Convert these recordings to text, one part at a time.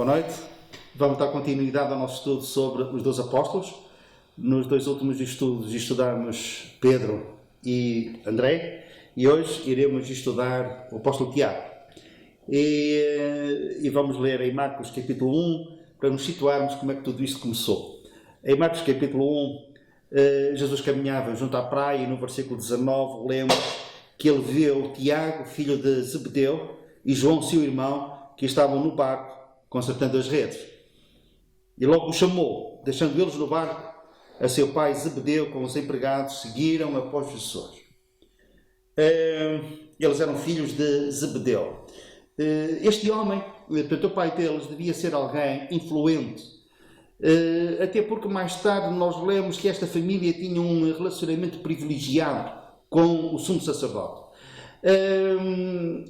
Boa noite. Vamos dar continuidade ao nosso estudo sobre os 12 apóstolos. Nos dois últimos estudos estudamos Pedro e André e hoje iremos estudar o apóstolo Tiago. E vamos ler em Marcos capítulo 1 para nos situarmos como é que tudo isto começou. Em Marcos capítulo 1, Jesus caminhava junto à praia e no versículo 19 lemos que ele viu Tiago, filho de Zebedeu, e João, seu irmão, que estavam no barco consertando as redes. E logo o chamou, deixando eles no barco, a seu pai Zebedeu com os empregados seguiram após Jesus. Eles eram filhos de Zebedeu. Este homem, portanto, o pai deles, devia ser alguém influente, até porque mais tarde nós lemos que esta família tinha um relacionamento privilegiado com o sumo sacerdote.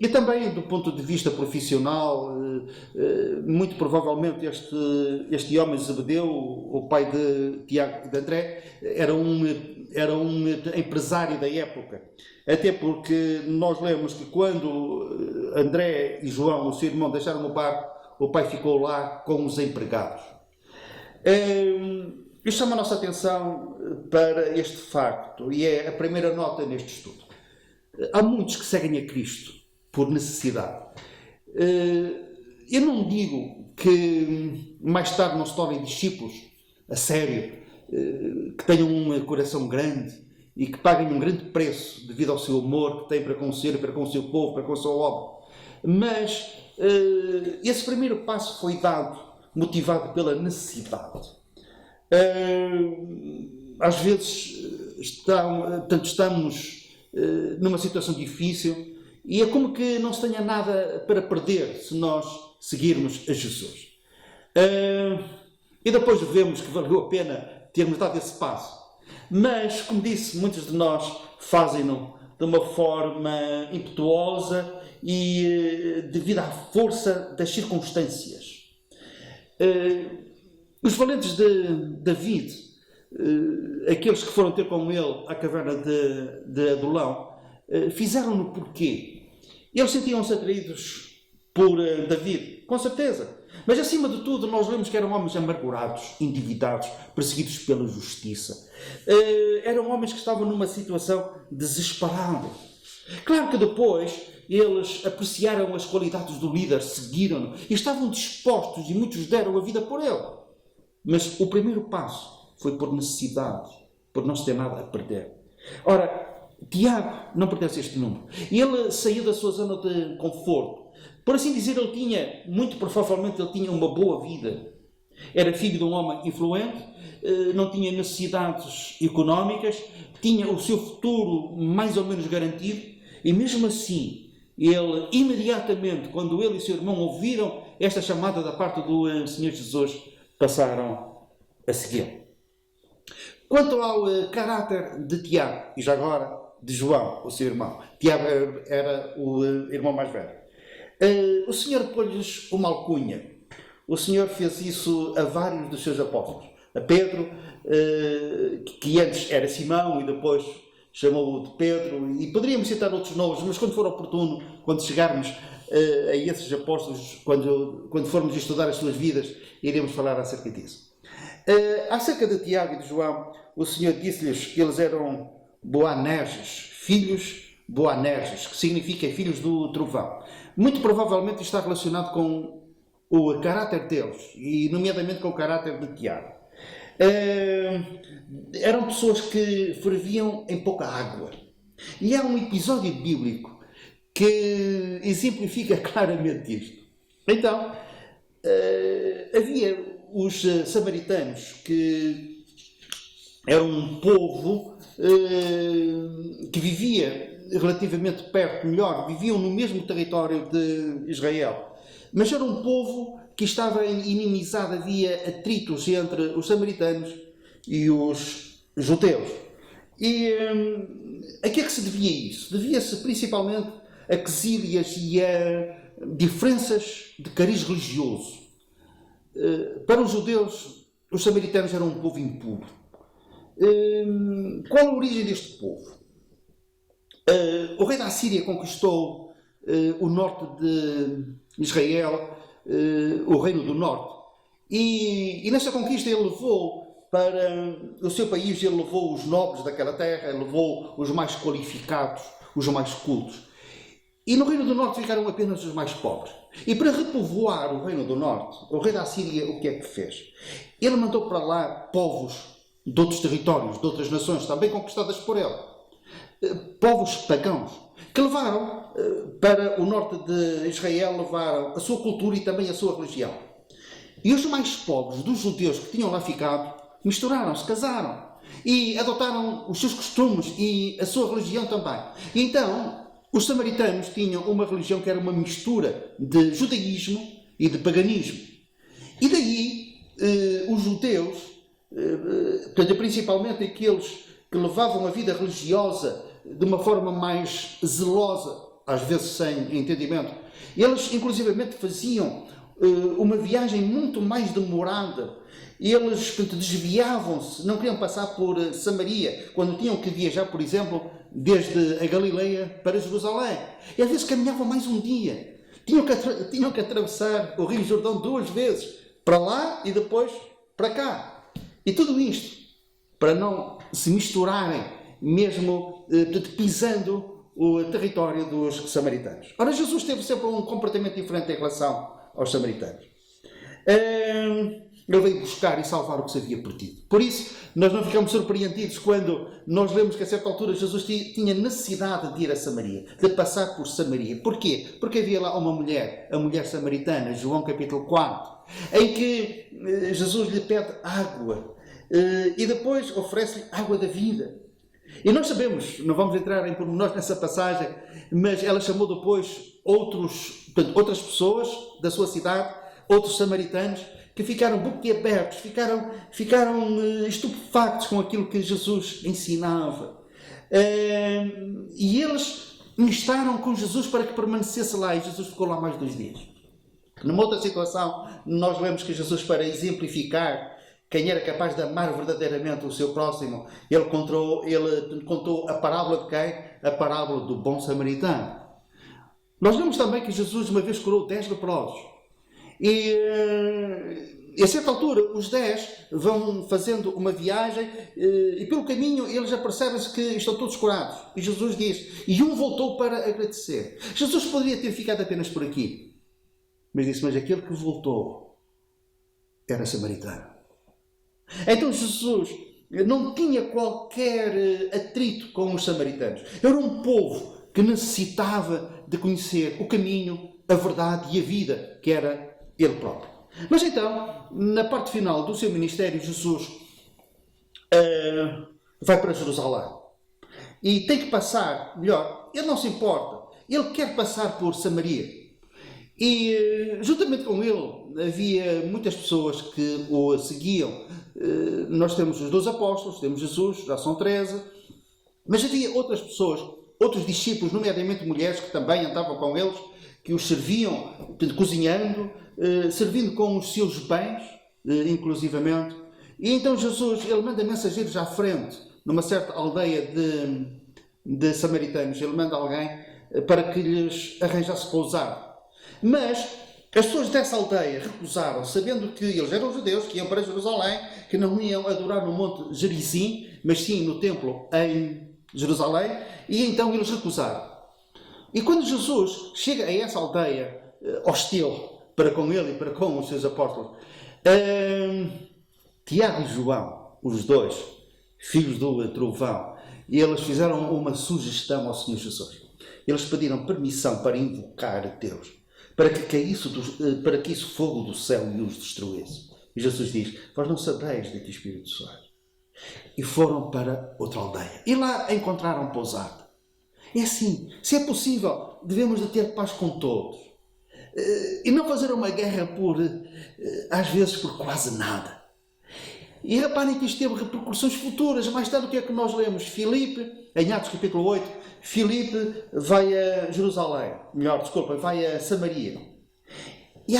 E também do ponto de vista profissional, muito provavelmente este homem Zebedeu, o pai de Tiago e de André, era um empresário da época. Até porque nós lemos que quando André e João, o seu irmão, deixaram o barco, o pai ficou lá com os empregados. Isto chama a nossa atenção para este facto e é a primeira nota neste estudo. Há muitos que seguem a Cristo por necessidade. Eu não digo que mais tarde não se tornem discípulos a sério, que tenham um coração grande e que paguem um grande preço devido ao seu amor que têm para com o ser, para com o seu povo, para com a sua obra. Mas esse primeiro passo foi dado, motivado pela necessidade. Às vezes estamos numa situação difícil e é como que não se tenha nada para perder se nós seguirmos a Jesus. E depois vemos que valeu a pena termos dado esse passo. Mas, como disse, muitos de nós fazem-no de uma forma impetuosa e devido à força das circunstâncias. Os valentes de David, aqueles que foram ter com ele à caverna de Adulão, fizeram-no porquê? Eles sentiam-se atraídos por David, com certeza. Mas acima de tudo nós vemos que eram homens amargurados, endividados, perseguidos pela justiça. Eram homens que estavam numa situação desesperada. Claro que depois eles apreciaram as qualidades do líder, seguiram-no e estavam dispostos e muitos deram a vida por ele. Mas o primeiro passo foi por necessidade, por não se ter nada a perder. Ora, Tiago não pertence a este número. Ele saiu da sua zona de conforto. Por assim dizer, muito provavelmente ele tinha uma boa vida. Era filho de um homem influente, não tinha necessidades económicas, tinha o seu futuro mais ou menos garantido, e mesmo assim, ele imediatamente, quando ele e seu irmão ouviram esta chamada da parte do Senhor Jesus, passaram a segui-lo. Quanto ao caráter de Tiago, e já agora de João, o seu irmão, Tiago era o irmão mais velho. O Senhor pôs-lhes uma alcunha. O Senhor fez isso a vários dos seus apóstolos. A Pedro, que antes era Simão e depois chamou-o de Pedro, e poderíamos citar outros nomes, mas quando for oportuno, quando chegarmos a esses apóstolos, quando formos estudar as suas vidas, iremos falar acerca disso. Acerca de Tiago e de João, o Senhor disse-lhes que eles eram Boanerges, filhos Boanerges, que significa filhos do trovão. Muito provavelmente está relacionado com o caráter deles, e nomeadamente com o caráter de Tiago. Eram pessoas que ferviam em pouca água. E há um episódio bíblico que exemplifica claramente isto. Então, havia os samaritanos, que eram um povo que vivia relativamente perto, viviam no mesmo território de Israel. Mas era um povo que estava inimizado, havia atritos entre os samaritanos e os judeus. E a que é que se devia isso? Devia-se principalmente a quesílias e a diferenças de cariz religioso. Para os judeus, os samaritanos eram um povo impuro. Qual a origem deste povo? O rei da Assíria conquistou o norte de Israel o Reino do Norte. E nessa conquista ele levou para o seu país, ele levou os nobres daquela terra, ele levou os mais qualificados, os mais cultos. E no Reino do Norte ficaram apenas os mais pobres. E para repovoar o Reino do Norte, o rei da Assíria o que é que fez? Ele mandou para lá povos de outros territórios, de outras nações, também conquistadas por ele. Povos pagãos, que levaram para o norte de Israel, levaram a sua cultura e também a sua religião. E os mais pobres dos judeus que tinham lá ficado, misturaram-se, casaram e adotaram os seus costumes e a sua religião também. E então, os samaritanos tinham uma religião que era uma mistura de judaísmo e de paganismo. E daí, os judeus, principalmente aqueles que levavam a vida religiosa de uma forma mais zelosa, às vezes sem entendimento, eles inclusivamente faziam uma viagem muito mais demorada. Eles desviavam-se, não queriam passar por Samaria, quando tinham que viajar, por exemplo, desde a Galileia para Jerusalém. E às vezes caminhavam mais um dia. Tinham que atravessar o Rio Jordão 2 vezes, para lá e depois para cá. E tudo isto para não se misturarem, mesmo pisando o território dos samaritanos. Ora, Jesus teve sempre um comportamento diferente em relação aos samaritanos. Ele veio buscar e salvar o que se havia perdido. Por isso, nós não ficamos surpreendidos quando nós lemos que a certa altura Jesus tinha necessidade de ir a Samaria, de passar por Samaria. Porquê? Porque havia lá uma mulher, a mulher samaritana, João capítulo 4, em que Jesus lhe pede água e depois oferece-lhe água da vida. E nós sabemos, não vamos entrar em pormenores nessa passagem, mas ela chamou depois outras pessoas da sua cidade, outros samaritanos, que ficaram boquiabertos, ficaram estupefactos com aquilo que Jesus ensinava. E eles instaram com Jesus para que permanecesse lá, e Jesus ficou lá mais 2 dias. Numa outra situação, nós lemos que Jesus, para exemplificar quem era capaz de amar verdadeiramente o seu próximo, ele contou a parábola de quem? A parábola do bom samaritano. Nós lemos também que Jesus uma vez curou 10 leprosos. E a certa altura, os 10 vão fazendo uma viagem e pelo caminho eles apercebem-se que estão todos curados. E Jesus diz, e um voltou para agradecer. Jesus poderia ter ficado apenas por aqui. Mas disse, mas aquele que voltou era samaritano. Então Jesus não tinha qualquer atrito com os samaritanos. Era um povo que necessitava de conhecer o caminho, a verdade e a vida, que era ele próprio. Mas então, na parte final do seu ministério, Jesus vai para Jerusalém. E tem que passar, melhor, ele não se importa, ele quer passar por Samaria. E juntamente com ele havia muitas pessoas que o seguiam. Nós temos os 12 apóstolos, temos Jesus, já são 13, mas havia outras pessoas, outros discípulos, nomeadamente mulheres que também andavam com eles, que os serviam, cozinhando, servindo com os seus bens, inclusivamente. E então Jesus, ele manda mensageiros à frente, numa certa aldeia de samaritanos. Ele manda alguém para que lhes arranjasse pousada. Mas as pessoas dessa aldeia recusaram, sabendo que eles eram judeus, que iam para Jerusalém, que não iam adorar no Monte Gerizim, mas sim no templo em Jerusalém, e então eles recusaram. E quando Jesus chega a essa aldeia hostil para com ele e para com os seus apóstolos, Tiago e João, os dois, filhos do trovão, eles fizeram uma sugestão ao Senhor Jesus. Eles pediram permissão para invocar a Deus, para que caísse fogo do céu e os destruísse. E Jesus diz, vós não sabeis de que espírito sois. E foram para outra aldeia. E lá encontraram pousada. É assim, se é possível, devemos de ter paz com todos. E não fazer uma guerra às vezes por quase nada. E reparem que isto teve repercussões futuras. Mais tarde, o que é que nós lemos? Filipe, em Atos capítulo 8, Filipe vai a Jerusalém. Vai a Samaria. E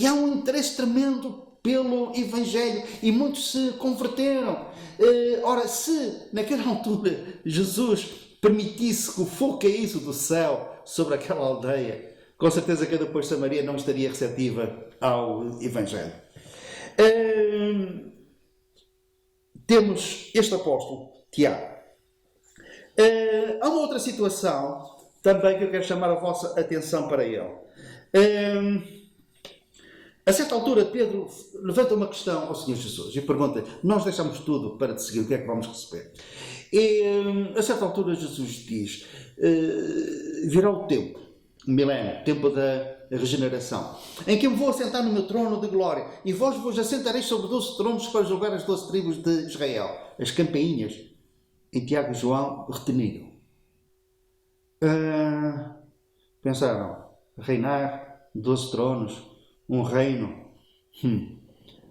há um interesse tremendo pelo Evangelho. E muitos se converteram. Ora, se naquela altura Jesus permitisse que o fogo caísse do céu sobre aquela aldeia, com certeza que depois Samaria não estaria receptiva ao Evangelho. Temos este apóstolo, Tiago. Há uma outra situação também que eu quero chamar a vossa atenção para ele. A certa altura, Pedro levanta uma questão ao Senhor Jesus e pergunta: nós deixamos tudo para te seguir, o que é que vamos receber? E a certa altura Jesus diz: virá o tempo, o milénio, tempo da regeneração, em que eu me vou assentar no meu trono de glória, e vós vos assentareis sobre 12 tronos para julgar as 12 tribos de Israel. As campainhas, em Tiago e João, reteniram. Pensaram: reinar, 12 tronos, um reino.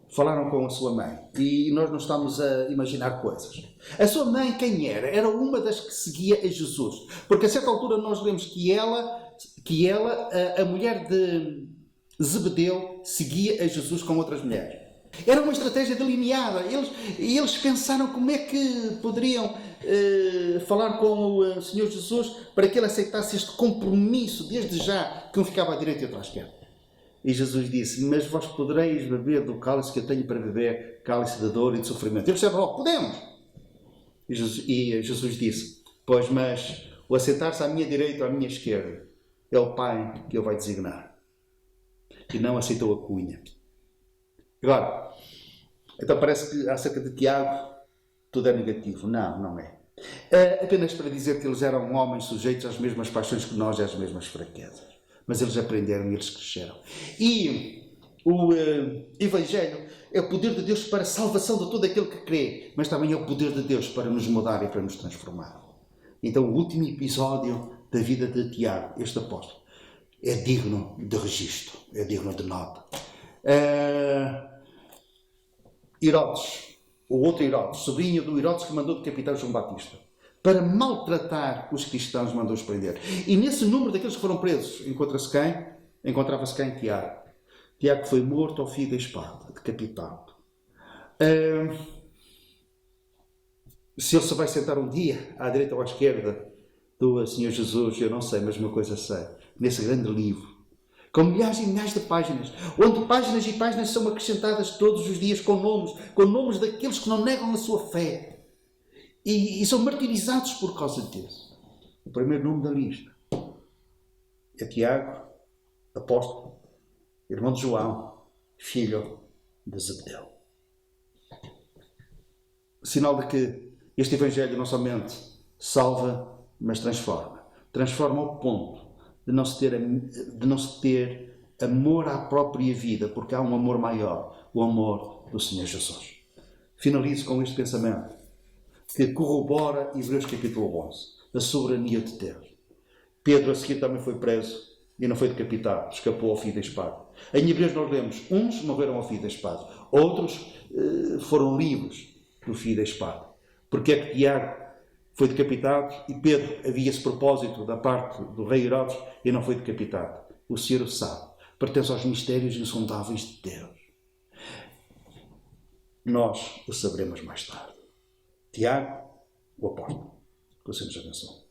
Falaram com a sua mãe, e nós não estamos a imaginar coisas. A sua mãe quem era? Era uma das que seguia a Jesus, porque a certa altura nós lemos que ela, a mulher de Zebedeu, seguia a Jesus com outras mulheres. Era uma estratégia delineada. Eles pensaram como é que poderiam falar com o Senhor Jesus para que ele aceitasse este compromisso desde já, que um ficava à direita e outro à esquerda. E Jesus disse: mas vós podereis beber do cálice que eu tenho para beber, cálice de dor e de sofrimento. Eles disseram: oh, podemos. E Jesus disse: pois, mas o assentar-se à minha direita ou à minha esquerda é o Pai que ele vai designar. E não aceitou a cunha. Agora, então parece que acerca de Tiago tudo é negativo. Não, não é. Apenas para dizer que eles eram homens sujeitos às mesmas paixões que nós e às mesmas fraquezas. Mas eles aprenderam e eles cresceram. E o Evangelho é o poder de Deus para a salvação de todo aquele que crê, mas também é o poder de Deus para nos mudar e para nos transformar. Então o último episódio da vida de Tiago, este apóstolo, é digno de registro, é digno de nota. Herodes, o outro Herodes, sobrinho do Herodes que mandou decapitar João Batista, para maltratar os cristãos, mandou-os prender. E nesse número daqueles que foram presos, encontrava-se quem? Tiago. Tiago foi morto ao fio da espada, decapitado. Se ele se vai sentar um dia à direita ou à esquerda do Senhor Jesus, eu não sei, mas uma coisa sei. Nesse grande livro, com milhares e milhares de páginas, onde páginas e páginas são acrescentadas todos os dias com nomes daqueles que não negam a sua fé. E são martirizados por causa disso. O primeiro nome da lista é Tiago, apóstolo, irmão de João, filho de Zebedeu. Sinal de que este Evangelho não somente salva, mas transforma. Transforma ao ponto de não se ter amor à própria vida, porque há um amor maior, o amor do Senhor Jesus. Finalizo com este pensamento, que corrobora Hebreus capítulo 11, a soberania de Deus. Pedro a seguir também foi preso e não foi decapitado, escapou ao fio da espada. Em Hebreus nós lemos, uns morreram ao fio da espada, outros foram livres do fio da espada. Porque é que Tiago foi decapitado e Pedro havia esse propósito da parte do rei Herodes e não foi decapitado? O Senhor sabe, pertence aos mistérios insondáveis de Deus. Nós o saberemos mais tarde. Tiago, o apóstolo. Que o Senhor nos abençoe.